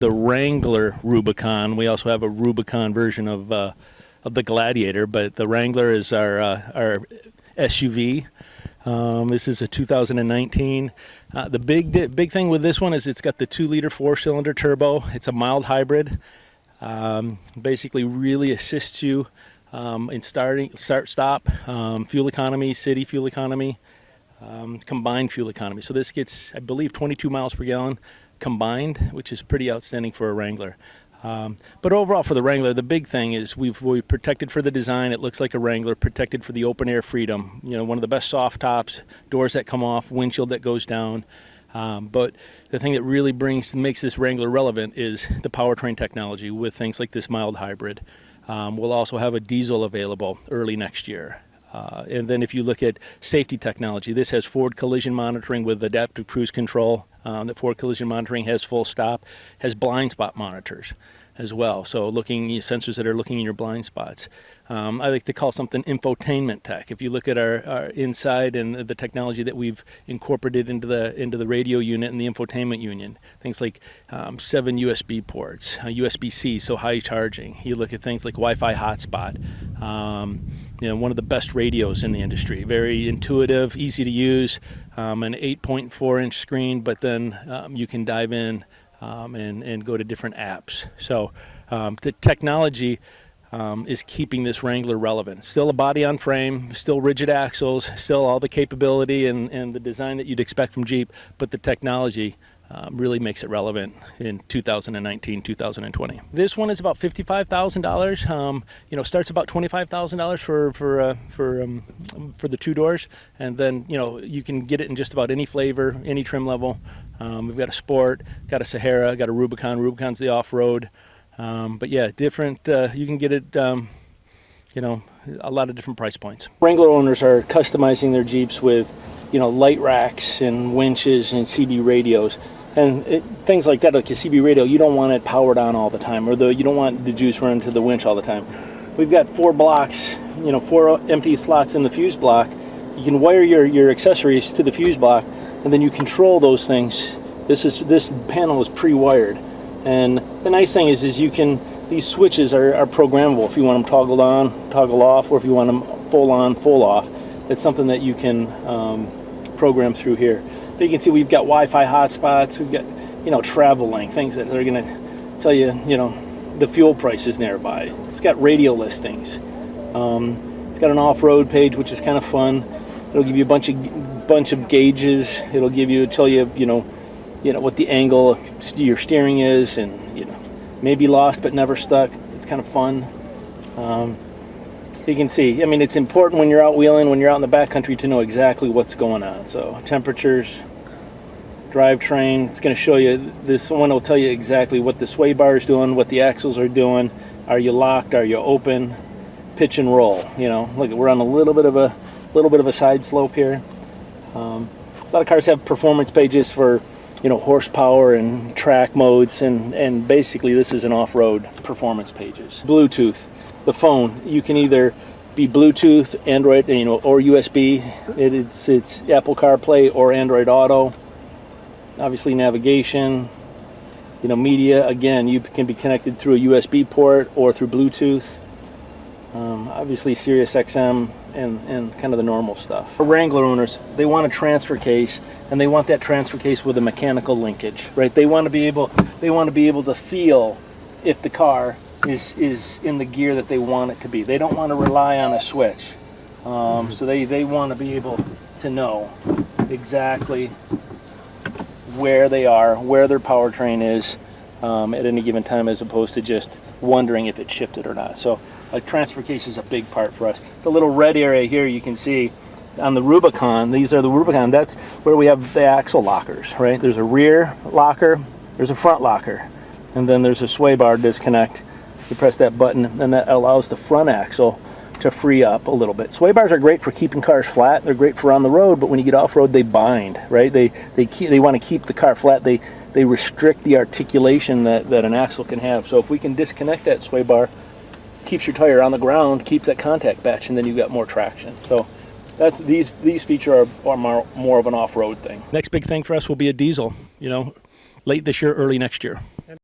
The Wrangler Rubicon. We also have a Rubicon version of the Gladiator, but the Wrangler is our SUV. This is a 2019. The big thing with this one is it's got the 2-liter 4-cylinder turbo. It's a mild hybrid. Basically really assists you in start-stop, fuel economy, city fuel economy, combined fuel economy. So this gets, I believe, 22 miles per gallon combined, which is pretty outstanding for a Wrangler. But overall for the Wrangler, the big thing is we've protected for the design. It looks like a Wrangler, protected for the open air freedom. You know, one of the best soft tops, doors that come off, windshield that goes down. But the thing that really makes this Wrangler relevant is the powertrain technology with things like this mild hybrid. We'll also have a diesel available early next year. And then if you look at safety technology, this has forward collision monitoring with adaptive cruise control. The forward collision monitoring has full stop, has blind spot monitors as well. So sensors that are looking in your blind spots. I like to call something infotainment tech. If you look at our inside and the technology that we've incorporated into the radio unit and the infotainment unit, things like 7 USB ports, USB-C, so high charging. You look at things like Wi-Fi hotspot. One of the best radios in the industry. Very intuitive, easy to use, an 8.4-inch screen, but then you can dive in and go to different apps. So the technology is keeping this Wrangler relevant. Still a body on frame, still rigid axles, still all the capability and the design that you'd expect from Jeep, but the technology really makes it relevant in 2019, 2020. This one is about $55,000. Starts about $25,000 for the 2 doors, and then you can get it in just about any flavor, any trim level. We've got a Sport, got a Sahara, got a Rubicon. Rubicon's the off-road, but yeah, different. You can get it. A lot of different price points. Wrangler owners are customizing their Jeeps with, light racks and winches and CB radios. And things like that, like a CB radio, you don't want it powered on all the time, or you don't want the juice running to the winch all the time. We've got 4 blocks, 4 empty slots in the fuse block. You can wire your accessories to the fuse block, and then you control those things. This panel is pre-wired, and the nice thing is these switches are programmable. If you want them toggled on, toggle off, or if you want them full on, full off, it's something that you can program through here. But you can see we've got Wi-Fi hotspots, we've got, travel link, things that are going to tell you, the fuel prices nearby. It's got radio listings. It's got an off-road page, which is kind of fun. It'll give you a bunch of gauges. It'll tell you, what the angle of your steering is, and, maybe lost but never stuck. It's kind of fun. You can see, it's important when you're out wheeling, when you're out in the backcountry, to know exactly what's going on. So temperatures, drivetrain, it's going to show you, this one will tell you exactly what the sway bar is doing, what the axles are doing. Are you locked? Are you open? Pitch and roll. Look, we're on a little bit of a side slope here. A lot of cars have performance pages for horsepower and track modes, and basically this is an off-road performance pages. Bluetooth, the phone, you can either be Bluetooth, Android, or USB. It's Apple CarPlay or Android Auto. Obviously navigation, media. Again, you can be connected through a USB port or through Bluetooth. Obviously Sirius XM and kind of the normal stuff. For Wrangler owners, they want a transfer case, and they want that transfer case with a mechanical linkage, right? They want to be able to feel if the car is in the gear that they want it to be. They don't want to rely on a switch. So they want to be able to know exactly where they are, where their powertrain is at any given time, as opposed to just wondering if it shifted or not. So a transfer case is a big part for us. The little red area here, you can see on the Rubicon, these are the Rubicon, that's where we have the axle lockers, right? There's a rear locker, there's a front locker, and then there's a sway bar disconnect. You press that button, and that allows the front axle to free up a little bit. Sway bars are great for keeping cars flat. They're great for on the road, but when you get off-road, they bind, right? They want to keep the car flat. They restrict the articulation that an axle can have. So if we can disconnect that sway bar, keeps your tire on the ground, keeps that contact batch, and then you've got more traction. So these features are more of an off-road thing. Next big thing for us will be a diesel, late this year, early next year.